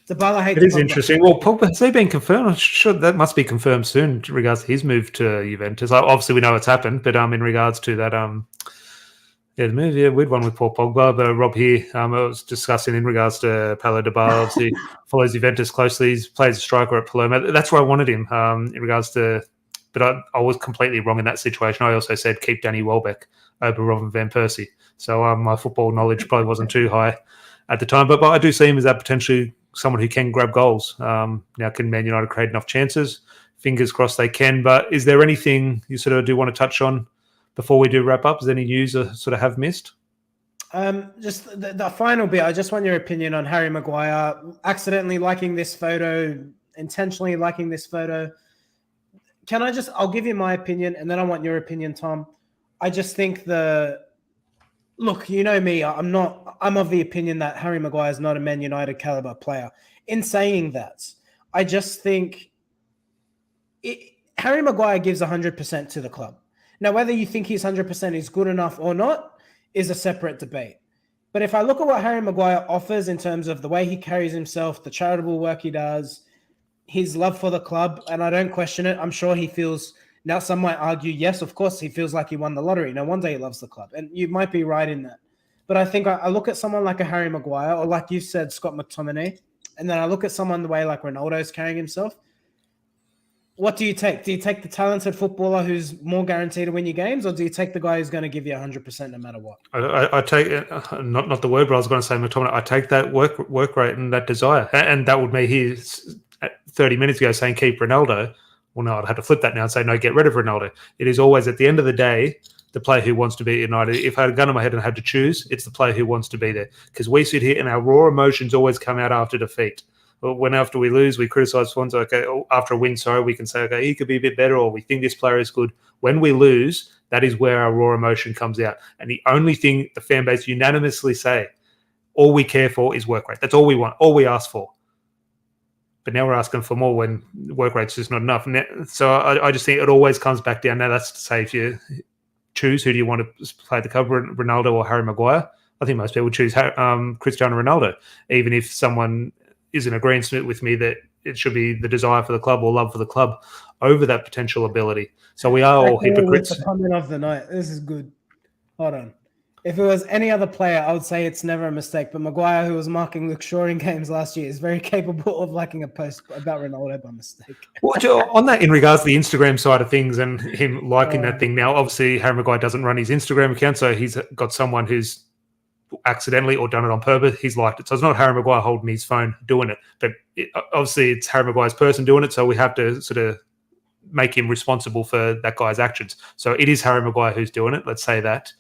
Dybala hates Pogba. It is interesting. Well, Pogba, has he been confirmed? I'm sure that must be confirmed soon in regards to his move to Juventus. Obviously, we know it's happened, but in regards to that, the move, weird one with Paul Pogba. But Rob here, I was discussing in regards to Paulo Dybala, obviously follows Juventus closely. He plays a striker at Palermo. That's where I wanted him in regards to, but I was completely wrong in that situation. I also said keep Danny Welbeck over Robin Van Persie. So my football knowledge probably wasn't too high at the time. But I do see him as that potentially someone who can grab goals. Now, can Man United create enough chances? Fingers crossed they can. But is there anything you sort of do want to touch on before we do wrap up? Is there any news I sort of have missed? Just the final bit. I just want your opinion on Harry Maguire accidentally liking this photo, intentionally liking this photo. I'll give you my opinion, and then I want your opinion, Tom. I just think look, you know me, I'm of the opinion that Harry Maguire is not a Man United caliber player. In saying that, I just think Harry Maguire gives 100% to the club. Now, whether you think his 100% is good enough or not is a separate debate. But if I look at what Harry Maguire offers in terms of the way he carries himself, the charitable work he does, his love for the club, and I don't question it, I'm sure he feels... Now, some might argue, yes, of course, he feels like he won the lottery. No wonder he loves the club. And you might be right in that. But I think I look at someone like a Harry Maguire, or like you said, Scott McTominay, and then I look at someone the way like Ronaldo's carrying himself. What do you take? Do you take the talented footballer who's more guaranteed to win your games, or do you take the guy who's going to give you 100% no matter what? I take not the word, but I was going to say McTominay. I take that work rate and that desire, and that would be his 30 minutes ago saying keep Ronaldo. Well, no, I'd have to flip that now and say, no, get rid of Ronaldo. It is always, at the end of the day, the player who wants to be at United. If I had a gun on my head and had to choose, it's the player who wants to be there. Because we sit here and our raw emotions always come out after defeat. When after we lose, we criticise ones. Okay, after a win, we can say, okay, he could be a bit better, or we think this player is good. When we lose, that is where our raw emotion comes out. And the only thing the fan base unanimously say, all we care for is work rate. That's all we want, all we ask for. But now we're asking for more when work rate's just not enough. So I just think it always comes back down. Now that's to say, if you choose who do you want to play the cover, Ronaldo or Harry Maguire, I think most people choose Cristiano Ronaldo, even if someone is in agreement with me that it should be the desire for the club or love for the club over that potential ability. So we are all hypocrites. The comment of the night. This is good. Hold on. If it was any other player, I would say it's never a mistake. But Maguire, who was marking Luke Shaw in games last year, is very capable of liking a post about Ronaldo by mistake. Well, on that, in regards to the Instagram side of things and him liking that thing now, obviously Harry Maguire doesn't run his Instagram account, so he's got someone who's accidentally or done it on purpose. He's liked it. So it's not Harry Maguire holding his phone doing it. But obviously it's Harry Maguire's person doing it, so we have to sort of make him responsible for that guy's actions. So it is Harry Maguire who's doing it. Let's say that.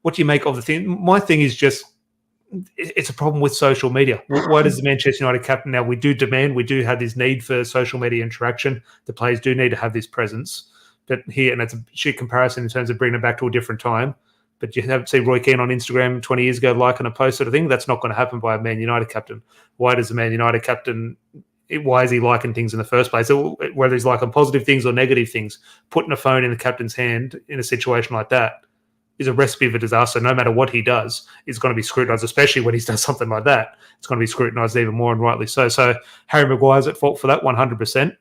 What do you make of the thing? My thing is just, it's a problem with social media. Why does the Manchester United captain now? We do have this need for social media interaction. The players do need to have this presence. But here, and it's a shit comparison in terms of bringing it back to a different time. But you have to see Roy Keane on Instagram 20 years ago liking a post sort of thing. That's not going to happen by a Man United captain. Why does the Man United captain, why is he liking things in the first place? So whether he's liking positive things or negative things, putting a phone in the captain's hand in a situation like that is a recipe for disaster. No matter what he does, it's going to be scrutinised, especially when he does something like that. It's going to be scrutinised even more, and rightly so. So Harry Maguire's at fault for that 100%.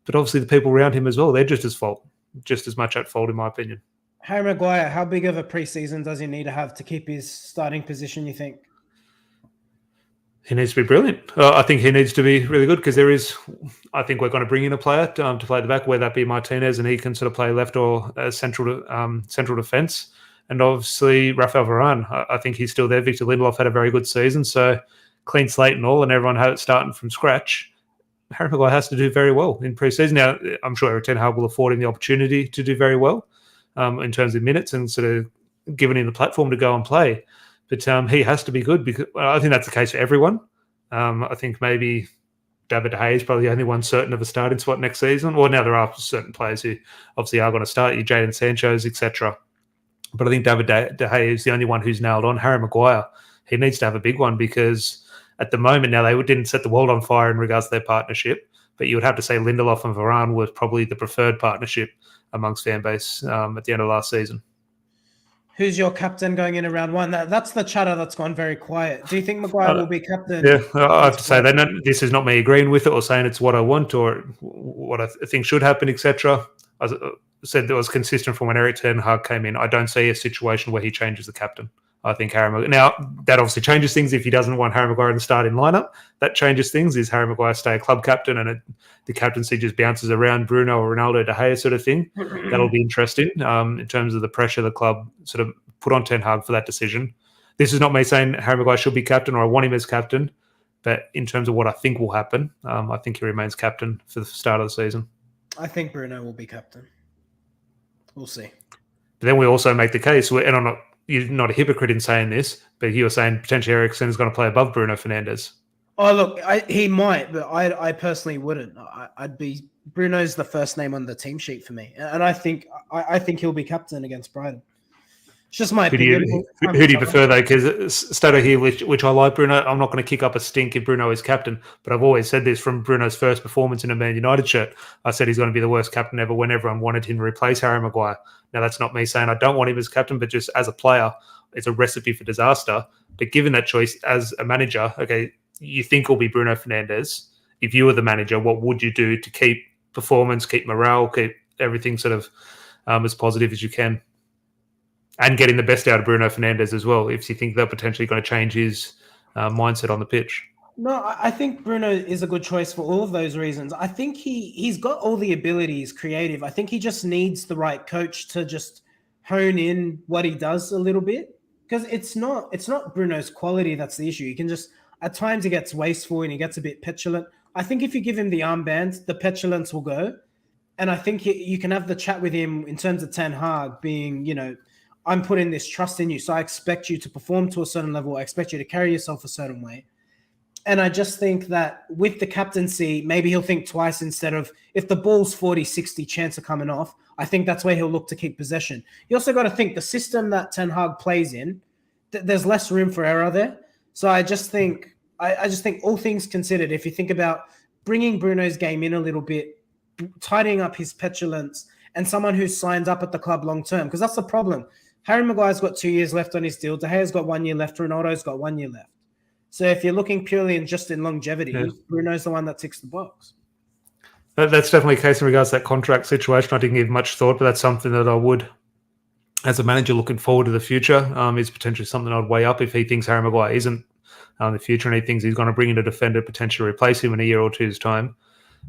But obviously the people around him as well, they're just as much at fault, in my opinion. Harry Maguire, how big of a preseason does he need to have to keep his starting position, you think? He needs to be brilliant. I think he needs to be really good because I think we're going to bring in a player to play the back, whether that be Martinez and he can sort of play left or central defence. And obviously Rafael Varane, I think he's still there. Victor Lindelof had a very good season, so clean slate and all, and everyone had it starting from scratch. Harry Maguire has to do very well in pre-season. Now, I'm sure Ten Hag will afford him the opportunity to do very well in terms of minutes and sort of giving him the platform to go and play. But he has to be good because I think that's the case for everyone. I think maybe David De Gea is probably the only one certain of a starting spot next season. Well, now there are certain players who obviously are going to start, Jadon Sancho's, etc. But I think David De Gea is the only one who's nailed on. Harry Maguire, he needs to have a big one because at the moment now they didn't set the world on fire in regards to their partnership, but you would have to say Lindelof and Varane were probably the preferred partnership amongst fan base at the end of last season. Who's your captain going in round one? That's the chatter that's gone very quiet. Do you think Maguire will be captain? Yeah, I have to say that this is not me agreeing with it or saying it's what I want or what I think should happen, etc. I said that was consistent from when Erik Ten Hag came in. I don't see a situation where he changes the captain. I think Harry Maguire. Now, that obviously changes things if he doesn't want Harry Maguire in the starting lineup. That changes things. Is Harry Maguire stay a club captain and the captaincy just bounces around Bruno or Ronaldo, De Gea sort of thing? That'll be interesting in terms of the pressure the club sort of put on Ten Hag for that decision. This is not me saying Harry Maguire should be captain or I want him as captain, but in terms of what I think will happen, I think he remains captain for the start of the season. I think Bruno will be captain. We'll see. But then we also make the case, and you're not a hypocrite in saying this, but you were saying potentially Eriksen is going to play above Bruno Fernandes. Oh, look, he might, but I personally wouldn't. Bruno's the first name on the team sheet for me, and I think he'll be captain against Brighton. It's just my opinion. Who do you prefer, though? Because Stato here, which I like Bruno, I'm not going to kick up a stink if Bruno is captain, but I've always said this from Bruno's first performance in a Man United shirt. I said he's going to be the worst captain ever when everyone wanted him to replace Harry Maguire. Now, that's not me saying I don't want him as captain, but just as a player, it's a recipe for disaster. But given that choice as a manager, okay, you think it'll be Bruno Fernandes. If you were the manager, what would you do to keep performance, keep morale, keep everything sort of as positive as you can? And getting the best out of Bruno Fernandes as well, if you think they're potentially going to change his mindset on the pitch. No, I think Bruno is a good choice for all of those reasons. I think he's got all the abilities, creative. I think he just needs the right coach to just hone in what he does a little bit. Because it's not Bruno's quality that's the issue. He can just, at times he gets wasteful and he gets a bit petulant. I think if you give him the armband, the petulance will go. And I think you can have the chat with him in terms of Ten Hag being, I'm putting this trust in you. So I expect you to perform to a certain level. I expect you to carry yourself a certain way. And I just think that with the captaincy, maybe he'll think twice instead of if the ball's 40, 60 chance of coming off, I think that's where he'll look to keep possession. You also got to think the system that Ten Hag plays in, there's less room for error there. So I just think all things considered, if you think about bringing Bruno's game in a little bit, tidying up his petulance, and someone who signs up at the club long term, because that's the problem. Harry Maguire's got 2 years left on his deal. De Gea's got 1 year left. Ronaldo's got 1 year left. So if you're looking purely in longevity, Bruno's the one that ticks the box. That's definitely the case in regards to that contract situation. I didn't give much thought, but that's something that I would, as a manager looking forward to the future, is potentially something I'd weigh up if he thinks Harry Maguire isn't the future and he thinks he's going to bring in a defender, potentially replace him in a year or two's time.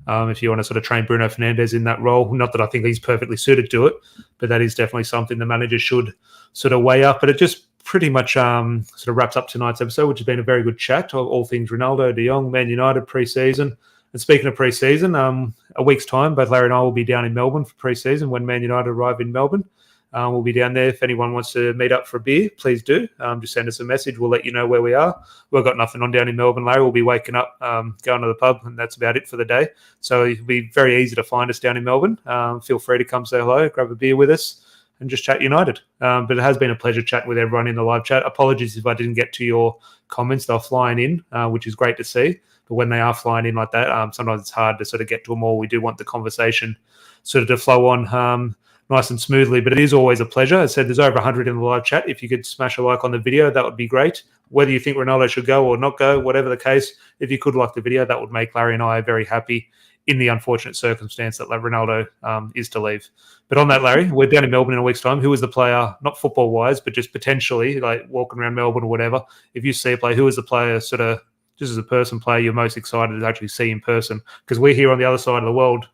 If you want to sort of train Bruno Fernandes in that role, not that I think he's perfectly suited to it, but that is definitely something the manager should sort of weigh up. But it just pretty much sort of wraps up tonight's episode, which has been a very good chat of all things Ronaldo, De Jong, Man United pre-season. And speaking of pre-season, a week's time, both Larry and I will be down in Melbourne for pre-season when Man United arrive in Melbourne. We'll be down there. If anyone wants to meet up for a beer, please do. Just send us a message. We'll let you know where we are. We've got nothing on down in Melbourne, Larry. We'll be waking up, going to the pub, and that's about it for the day. So it'll be very easy to find us down in Melbourne. Feel free to come say hello, grab a beer with us, and just chat United. But it has been a pleasure chatting with everyone in the live chat. Apologies if I didn't get to your comments. They're flying in, which is great to see. But when they are flying in like that, sometimes it's hard to sort of get to them all. We do want the conversation sort of to flow on nice and smoothly, but it is always a pleasure. As I said, there's over 100 in the live chat. If you could smash a like on the video, that would be great. Whether you think Ronaldo should go or not go, whatever the case, if you could like the video, that would make Larry and I very happy in the unfortunate circumstance that Ronaldo is to leave. But on that, Larry, we're down in Melbourne in a week's time. Who is the player, not football-wise, but just potentially, like walking around Melbourne or whatever, if you see a player, who is the player sort of, just as a person player, you're most excited to actually see in person? Because we're here on the other side of the world.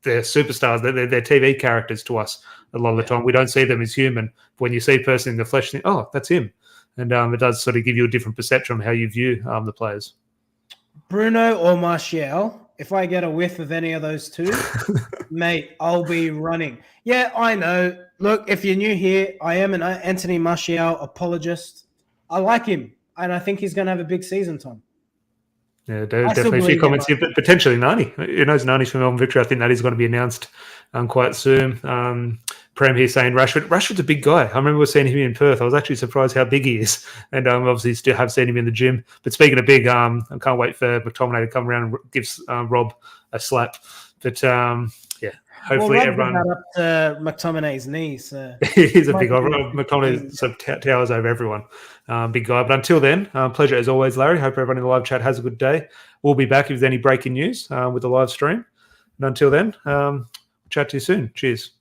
They're superstars. They're TV characters to us a lot of the time. We don't see them as human. When you see a person in the flesh, you think, oh, that's him. And it does sort of give you a different perception on how you view the players. Bruno or Martial, if I get a whiff of any of those two, mate, I'll be running. Yeah, I know. Look, if you're new here, I am an Anthony Martial apologist. I like him, and I think he's going to have a big season, Tom. Yeah, definitely a few comments here, but potentially Nani. Who knows? Nani's from Melbourne Victory. I think that is going to be announced quite soon. Prem here saying Rashford. Rashford's a big guy. I remember seeing him in Perth. I was actually surprised how big he is. And obviously still have seen him in the gym. But speaking of big, I can't wait for McTominay to come around and give Rob a slap. But yeah, hopefully everyone... that up to McTominay's knees. He's a big guy. McTominay sort of towers over everyone. Big guy. But until then, pleasure as always, Larry. Hope everyone in the live chat has a good day. We'll be back if there's any breaking news with the live stream. And until then, chat to you soon. Cheers.